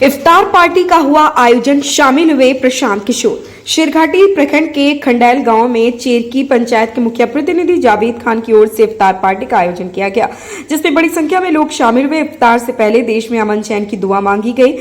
इफ्तार party का हुआ आयोजन, शामिल हुए प्रशांत किशोर। शेरघाटी प्रखंड के खंडेल गांव में चेरकी पंचायत के मुखिया प्रतिनिधि जावेद खान की ओर से इफ्तार पार्टी का आयोजन किया गया, जिसमें बड़ी संख्या में लोग शामिल हुए। इफ्तार से पहले देश में अमन चैन की दुआ मांगी गई।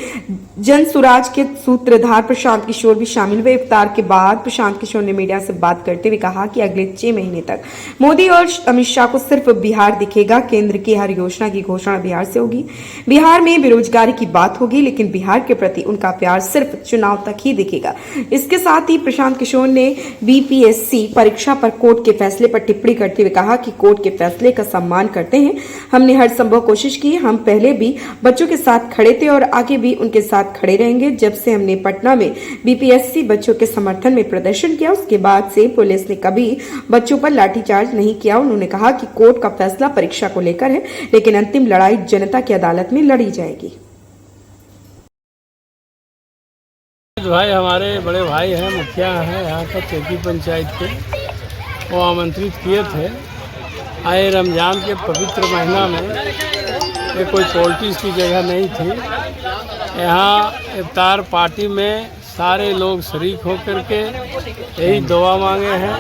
जन सुराज के सूत्रधार प्रशांत किशोर भी शामिल हुए। इफ्तार के बाद प्रशांत किशोर ने मीडिया से बात करते हुए कहा कि अगले 6 महीने तक मोदी और अमित शाह को सिर्फ बिहार दिखेगा। केंद्र की हर योजना की घोषणा बिहार से होगी। बिहार में बेरोजगारी की बात होगी, लेकिन बिहार के प्रति उनका प्यार सिर्फ चुनाव तक ही दिखेगा। इसके साथ ही प्रशांत किशोर ने बीपीएससी परीक्षा पर कोर्ट के फैसले पर टिप्पणी करते हुए कहा कि कोर्ट के फैसले का सम्मान करते हैं। हमने हर संभव कोशिश की। हम पहले भी बच्चों के साथ खड़े थे और आगे भी उनके साथ खड़े रहेंगे। जब से हमने पटना में बीपीएससी बच्चों के समर्थन में प्रदर्शन किया, उसके बाद से पुलिस ने कभी बच्चों पर लाठीचार्ज नहीं किया। उन्होंने कहा कि कोर्ट का फैसला परीक्षा को लेकर है, लेकिन अंतिम लड़ाई जनता की अदालत में लड़ी जाएगी। भाई हमारे बड़े भाई हैं, मुखिया हैं यहाँ का चेरकी पंचायत के, वो आमंत्रित किए थे। आए रमज़ान के पवित्र महीना में ये कोई पॉलिटिक्स की जगह नहीं थी। यहाँ इफ्तार पार्टी में सारे लोग शरीक होकर के यही दुआ मांगे हैं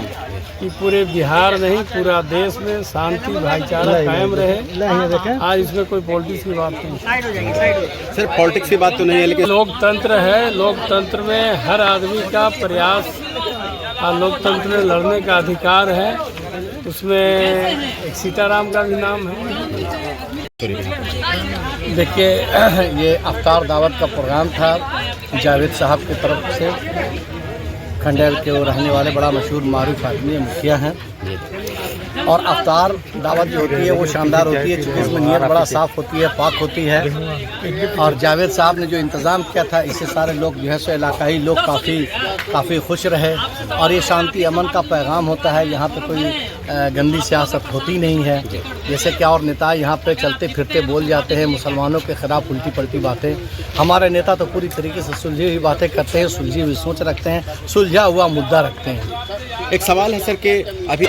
कि पूरे बिहार नहीं, पूरा देश में शांति भाईचारा कायम रहे। आज इसमें कोई पॉलिटिक्स की बात नहीं, सिर्फ पॉलिटिक्स की बात तो नहीं है, लेकिन लोकतंत्र है। लोकतंत्र में हर आदमी का प्रयास और लोकतंत्र में लड़ने का अधिकार है। उसमें एक सीताराम का भी नाम है। देखिए, ये अफ्तार दावत का प्रोग्राम था जावेद साहब की तरफ से। खंडेल के वो रहने वाले बड़ा मशहूर मारूफ आदमी मुखिया हैं, और अफ्तार दावत जो होती है वो शानदार होती है, चूँकि इसमें नीयत बड़ा साफ़ होती है, पाक होती है। और जावेद साहब ने जो इंतज़ाम किया था, इससे सारे लोग जो है सो इलाकाई लोग काफ़ी खुश रहे। और ये शांति अमन का पैगाम होता है। यहाँ पे कोई गंदी सियासत होती नहीं है, जैसे कि और नेता यहाँ पे चलते फिरते बोल जाते हैं मुसलमानों के ख़िलाफ़ उल्टी पलटी बातें। हमारे नेता तो पूरी तरीके से सुलझी हुई बातें करते हैं, सुलझी हुई सोच रखते हैं, सुलझा हुआ मुद्दा रखते हैं। एक सवाल है सर कि अभी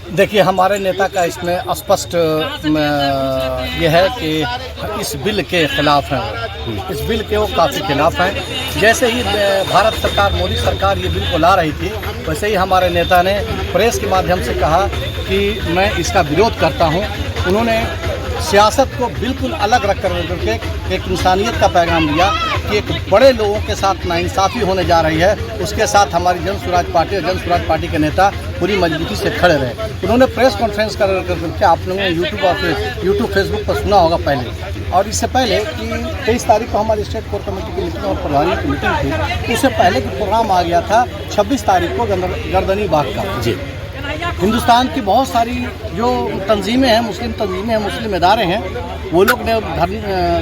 देखिए, हमारे नेता का इसमें स्पष्ट ये है कि इस बिल के खिलाफ हैं। इस बिल के वो काफ़ी खिलाफ हैं। जैसे ही भारत सरकार, मोदी सरकार ये बिल को ला रही थी, वैसे ही हमारे नेता ने प्रेस के माध्यम से कहा कि मैं इसका विरोध करता हूँ। उन्होंने सियासत को बिल्कुल अलग रख कर एक इंसानियत का पैगाम दिया कि एक बड़े लोगों के साथ नाइंसाफ़ी होने जा रही है। उसके साथ हमारी जन सुराज पार्टी और जन सुराज पार्टी के नेता पूरी मजबूती से खड़े रहे। उन्होंने प्रेस कॉन्फ्रेंस करके आप लोगों ने यूट्यूब फेसबुक पर सुना होगा पहले। और इससे पहले कि 23 तारीख को हमारी स्टेट कोर कमेटी की मीटिंग और प्रभारी की मीटिंग थी, उससे पहले कि प्रोग्राम आ गया था 26 तारीख को गर्दनी बाग का। जी, हिंदुस्तान की बहुत सारी जो तंजीमें हैं, मुस्लिम तंजीमें हैं, मुस्लिम इदारे हैं, वो लोग ने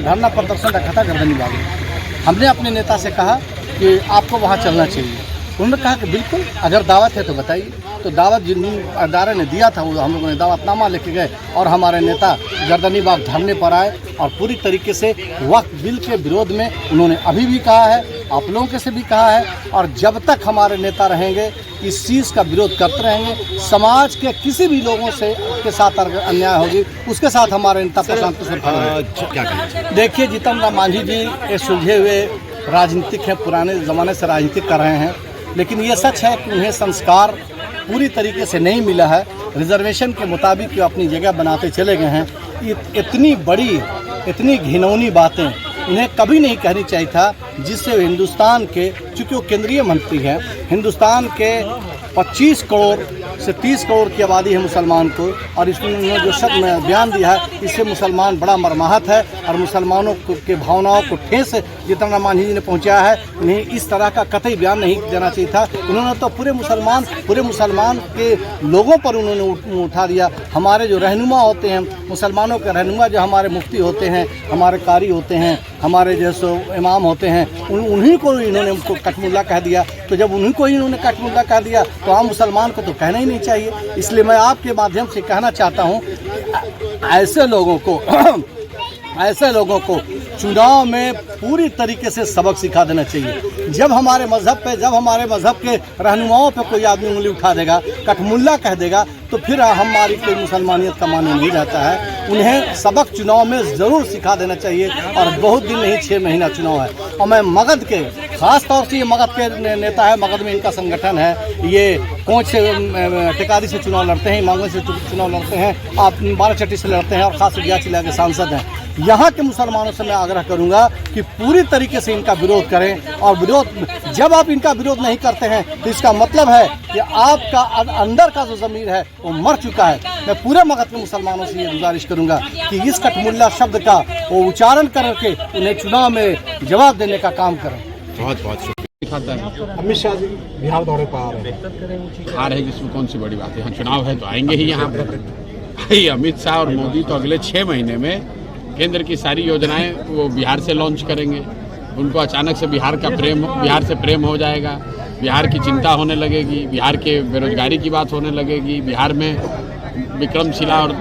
धरना प्रदर्शन रखा था गर्दनी बाग में। हमने अपने नेता से कहा कि आपको वहाँ चलना चाहिए। उन्होंने कहा कि बिल्कुल, अगर दावत है तो बताइए। तो दावत जिन अदारे ने दिया था, वो हम लोगों ने दावतनामा लेके गए और हमारे नेता गर्दनी बाग धरने पर आए और पूरी तरीके से वक्फ बिल के विरोध में उन्होंने अभी भी कहा है, आप लोगों से भी कहा है, और जब तक हमारे नेता रहेंगे इस चीज़ का विरोध करते रहेंगे। समाज के किसी भी लोगों से के साथ अन्याय होगी, उसके साथ हमारे नेता प्रशांत किशोर खड़े हैं। देखिए, जीतन राम मांझी जी ये सुलझे हुए राजनीतिक हैं, पुराने ज़माने से राजनीतिक कर रहे हैं, लेकिन ये सच है कि उन्हें संस्कार पूरी तरीके से नहीं मिला है। रिजर्वेशन के मुताबिक वो अपनी जगह बनाते चले गए हैं। इतनी बड़ी, इतनी घिनौनी बातें उन्हें कभी नहीं कहनी चाहिए था, जिससे हिंदुस्तान के, चूँकि वो केंद्रीय मंत्री हैं, हिंदुस्तान के 25 करोड़ से 30 करोड़ की आबादी है मुसलमान को, और इसमें उन्होंने जो बयान दिया है, इससे मुसलमान बड़ा मरमाहत है और मुसलमानों के भावनाओं को ठेस जीतन राम मांझी जी ने पहुंचाया है। उन्हें इस तरह का कतई बयान नहीं देना चाहिए था। उन्होंने तो पूरे मुसलमान के लोगों पर उन्होंने उठा दिया। हमारे जो रहनुमा होते हैं, मुसलमानों के रहनुमा जो हमारे मुफ्ती होते हैं, हमारे कारी होते हैं, हमारे जैसे इमाम होते हैं, उन्हीं को इन्होंने उनको कटमुल्ला कह दिया। तो जब उन्हीं को इन्होंने कटमुल्ला कह दिया तो आम मुसलमान को तो कहना ही नहीं चाहिए। इसलिए मैं आपके माध्यम से कहना चाहता हूँ, ऐसे लोगों को चुनाव में पूरी तरीके से सबक सिखा देना चाहिए। जब हमारे मजहब के रहनुमाओं पे कोई आदमी उंगली उठा देगा, कठमुल्ला कह देगा, तो फिर हमारी कोई मुसलमानियत का मानी नहीं रहता है। उन्हें सबक चुनाव में ज़रूर सिखा देना चाहिए। और बहुत दिन नहीं, 6 महीना चुनाव है। और मैं मगध के, ख़ास तौर से ये मगध के नेता है, मगध में इनका संगठन है, ये कोच टिकारी से चुनाव लड़ते हैं, मांगो से चुनाव लड़ते हैं, आप बाराचट्टी से लड़ते हैं और ख़ास जिला जिला के सांसद हैं। यहाँ के मुसलमानों से मैं आग्रह करूँगा कि पूरी तरीके से इनका विरोध करें। और जब आप इनका विरोध नहीं करते हैं तो इसका मतलब है कि आपका अंदर का जो ज़मीर है वो मर चुका है। मैं पूरे मगध के मुसलमानों से ये गुजारिश करूँगा कि इस कठमुल्ला शब्द का वो उच्चारण करके उन्हें चुनाव में जवाब देने का काम करें। बहुत बहुत शुक्रिया। अमित शाह जी बिहार दौरे पर आ रहे हैं जिसमें कौन सी बड़ी बात है, यहाँ चुनाव है तो आएंगे ही यहाँ पर। भाई अमित शाह और मोदी तो अगले 6 महीने में केंद्र की सारी योजनाएं वो बिहार से लॉन्च करेंगे। उनको अचानक से बिहार से प्रेम हो जाएगा, बिहार की चिंता होने लगेगी, बिहार के बेरोजगारी की बात होने लगेगी, बिहार में विक्रमशिला और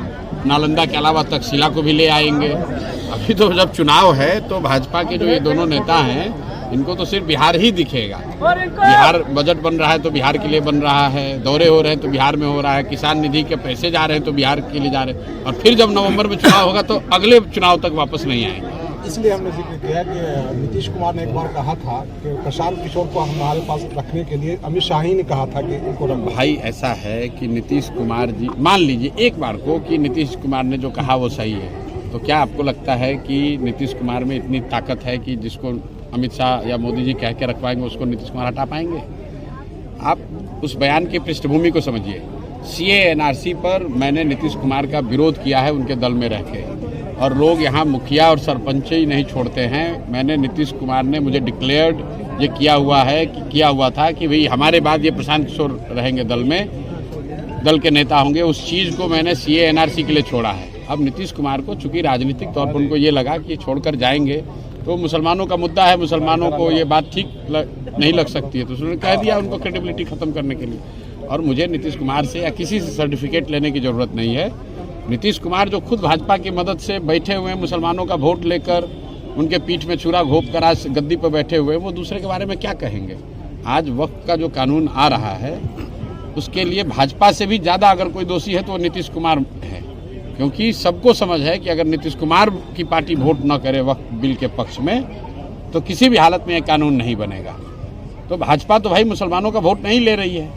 नालंदा के अलावा तक्षशिला को भी ले आएंगे। अभी तो जब चुनाव है तो भाजपा के जो ये दोनों नेता हैं इनको तो सिर्फ बिहार ही दिखेगा। बिहार बजट बन रहा है तो बिहार के लिए बन रहा है, दौरे हो रहे हैं तो बिहार में हो रहा है, किसान निधि के पैसे जा रहे हैं तो बिहार के लिए जा रहे हैं। और फिर जब नवंबर में चुनाव होगा तो अगले चुनाव तक वापस नहीं आएंगे। इसलिए हमने जिक्र किया कि नीतीश कुमार ने एक बार कहा था कि प्रशांत किशोर को हमारे पास रखने के लिए अमित शाह ही ने कहा था कि उनको रखो। भाई ऐसा है कि नीतीश कुमार जी, मान लीजिए एक बार को कि नीतीश कुमार ने जो कहा वो सही है, तो क्या आपको लगता है कि नीतीश कुमार में इतनी ताकत है कि जिसको अमित शाह या मोदी जी कह के रखवाएंगे उसको नीतीश कुमार हटा पाएंगे? आप उस बयान की पृष्ठभूमि को समझिए। CA NRC पर मैंने नीतीश कुमार का विरोध किया है उनके दल में रह के, और लोग यहाँ मुखिया और सरपंच ही नहीं छोड़ते हैं। मैंने नीतीश कुमार ने मुझे डिक्लेयर्ड ये किया हुआ था कि भाई हमारे बाद ये प्रशांत किशोर रहेंगे दल में, दल के नेता होंगे। उस चीज़ को मैंने CA NRC के लिए छोड़ा है। अब नीतीश कुमार को चूंकि राजनीतिक तौर पर उनको ये लगा कि छोड़कर जाएंगे तो मुसलमानों का मुद्दा है, मुसलमानों को ये बात ठीक नहीं लग सकती है, तो उन्होंने कह दिया उनको क्रेडिबिलिटी खत्म करने के लिए। और मुझे नीतीश कुमार से या किसी से सर्टिफिकेट लेने की ज़रूरत नहीं है। नीतीश कुमार जो खुद भाजपा की मदद से बैठे हुए हैं, मुसलमानों का वोट लेकर उनके पीठ में छुरा घोंप कर आज गद्दी पर बैठे हुए, वो दूसरे के बारे में क्या कहेंगे? आज वक्त का जो कानून आ रहा है उसके लिए भाजपा से भी ज़्यादा अगर कोई दोषी है तो वो नीतीश कुमार है, क्योंकि सबको समझ है कि अगर नीतीश कुमार की पार्टी वोट न करे वक्त बिल के पक्ष में तो किसी भी हालत में यह कानून नहीं बनेगा। तो भाजपा तो भाई मुसलमानों का वोट नहीं ले रही है।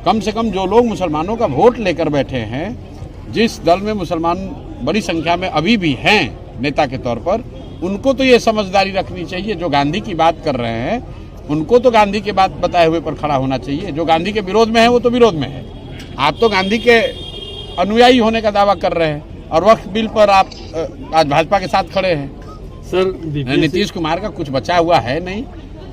कम से कम जो लोग मुसलमानों का वोट लेकर बैठे हैं, जिस दल में मुसलमान बड़ी संख्या में अभी भी हैं नेता के तौर पर, उनको तो ये समझदारी रखनी चाहिए। जो गांधी की बात कर रहे हैं उनको तो गांधी के बात बताए हुए पर खड़ा होना चाहिए। जो गांधी के विरोध में है वो तो विरोध में है। आप तो गांधी के अनुयायी होने का दावा कर रहे हैं और वक्फ बिल पर आप आज भाजपा के साथ खड़े हैं। सर नीतीश कुमार का कुछ बचा हुआ है नहीं,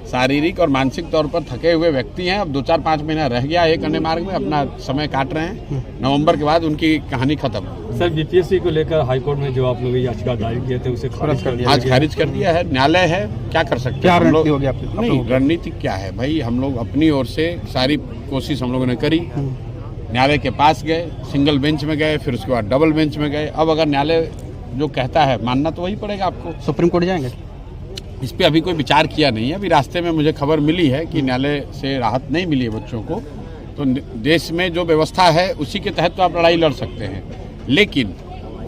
शारीरिक और मानसिक तौर पर थके हुए व्यक्ति हैं। अब 2-4-5 महीना रह गया एक अन्य मार्ग में, अपना समय काट रहे हैं। नवंबर के बाद उनकी कहानी खत्म। सर बीपीएससी को लेकर हाईकोर्ट में जो आप लोग याचिका दायर किए थे उसे खारिज कर दिया, आज खारिज कर दिया है। न्यायालय है, क्या कर सकते हैं हम लोग? नहीं, रणनीति क्या है भाई, हम लोग अपनी ओर से सारी कोशिश हम लोगों ने करी। न्यायालय के पास गए, सिंगल बेंच में गए, फिर उसके बाद डबल बेंच में गए। अब अगर न्यायालय जो कहता है मानना तो वही पड़ेगा आपको। सुप्रीम कोर्ट जाएंगे? इस पे अभी कोई विचार किया नहीं है। अभी रास्ते में मुझे खबर मिली है कि न्यायालय से राहत नहीं मिली है बच्चों को, तो देश में जो व्यवस्था है उसी के तहत तो आप लड़ाई लड़ सकते हैं, लेकिन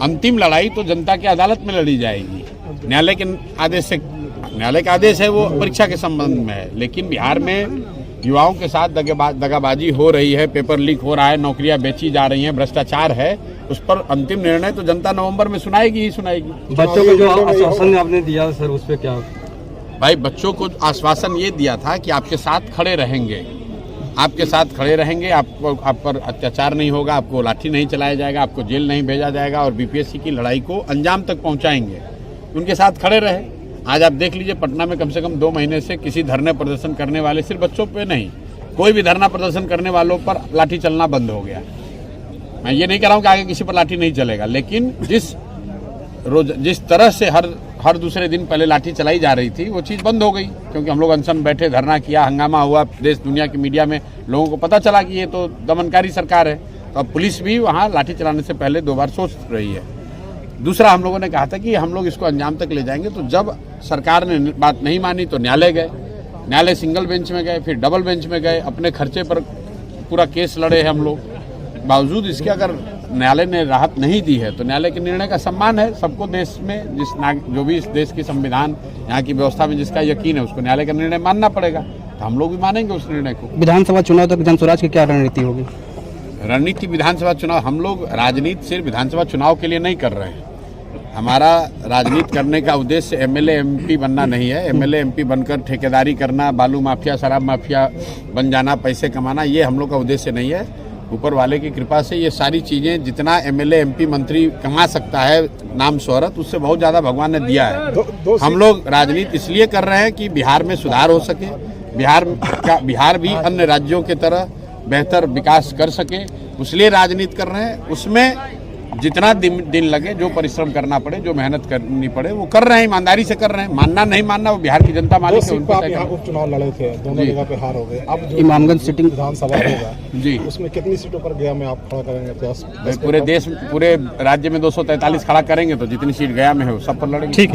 अंतिम लड़ाई तो जनता की अदालत में लड़ी जाएगी। न्यायालय के आदेश से, न्यायालय का आदेश है वो परीक्षा के संबंध में है, लेकिन बिहार में युवाओं के साथ दगाबाजी हो रही है, पेपर लीक हो रहा है, नौकरियां बेची जा रही हैं, भ्रष्टाचार है, उस पर अंतिम निर्णय तो जनता नवंबर में सुनाएगी ही सुनाएगी। बच्चों को जो आश्वासन आपने दिया सर उस पर क्या? भाई बच्चों को आश्वासन ये दिया था कि आपके साथ खड़े रहेंगे, आपके साथ खड़े रहेंगे, आपको आप पर अत्याचार नहीं होगा, आपको लाठी नहीं चलाया जाएगा, आपको जेल नहीं भेजा जाएगा और बीपीएससी की लड़ाई को अंजाम तक पहुंचाएंगे। उनके साथ खड़े रहे। आज आप देख लीजिए पटना में कम से कम 2 महीने से किसी धरने प्रदर्शन करने वाले, सिर्फ बच्चों पे नहीं, कोई भी धरना प्रदर्शन करने वालों पर लाठी चलना बंद हो गया। मैं ये नहीं कह रहा हूँ कि आगे किसी पर लाठी नहीं चलेगा, लेकिन जिस तरह से हर दूसरे दिन पहले लाठी चलाई जा रही थी वो चीज़ बंद हो गई, क्योंकि हम लोग अनशन बैठे, धरना किया, हंगामा हुआ, देश दुनिया की मीडिया में लोगों को पता चला कि ये तो दमनकारी सरकार है। तो अब पुलिस भी वहाँ लाठी चलाने से पहले 2 बार सोच रही है। दूसरा हम लोगों ने कहा था कि हम लोग इसको अंजाम तक ले जाएंगे। तो जब सरकार ने बात नहीं मानी तो न्यायालय गए, न्यायालय सिंगल बेंच में गए, फिर डबल बेंच में गए, अपने खर्चे पर पूरा केस लड़े हैं हम लोग। बावजूद इसके अगर न्यायालय ने राहत नहीं दी है तो न्यायालय के निर्णय का सम्मान है। सबको देश में जो भी इस देश की संविधान, यहाँ की व्यवस्था में जिसका यकीन है उसको न्यायालय का निर्णय मानना पड़ेगा, तो हम लोग भी मानेंगे उस निर्णय को। विधानसभा चुनाव तक जनस्वराज की क्या रणनीति होगी? रणनीति विधानसभा चुनाव, हम लोग राजनीति सिर्फ विधानसभा चुनाव के लिए नहीं कर रहे हैं। हमारा राजनीति करने का उद्देश्य एमएलए एमपी बनना नहीं है। एमएलए एमपी बनकर ठेकेदारी करना, बालू माफिया, शराब माफिया बन जाना, पैसे कमाना, ये हम लोग का उद्देश्य नहीं है। ऊपर वाले की कृपा से ये सारी चीज़ें जितना एमएलए एमपी मंत्री कमा सकता है नाम शोहरत, उससे बहुत ज़्यादा भगवान ने दिया है। हम लोग राजनीति इसलिए कर रहे हैं कि बिहार में सुधार हो सके, बिहार भी अन्य राज्यों की तरह बेहतर विकास कर सके, इसलिए राजनीति कर रहे हैं। उसमें जितना दिन लगे, जो परिश्रम करना पड़े, जो मेहनत करनी पड़े, वो कर रहे हैं, ईमानदारी से कर रहे हैं। मानना नहीं मानना वो बिहार की जनता मालिक है। आप यहाँ उपचुनाव लड़े थे, दोनों जगह पे हार हो गए। अब जो इमामगंज सिटिंग विधानसभा होगा जी, उसमें कितनी सीटों पर गया में आप खड़ा करेंगे? पूरे राज्य में 243 खड़ा करेंगे तो जितनी सीट गया में है सब पर लड़ेंगे। ठीक है।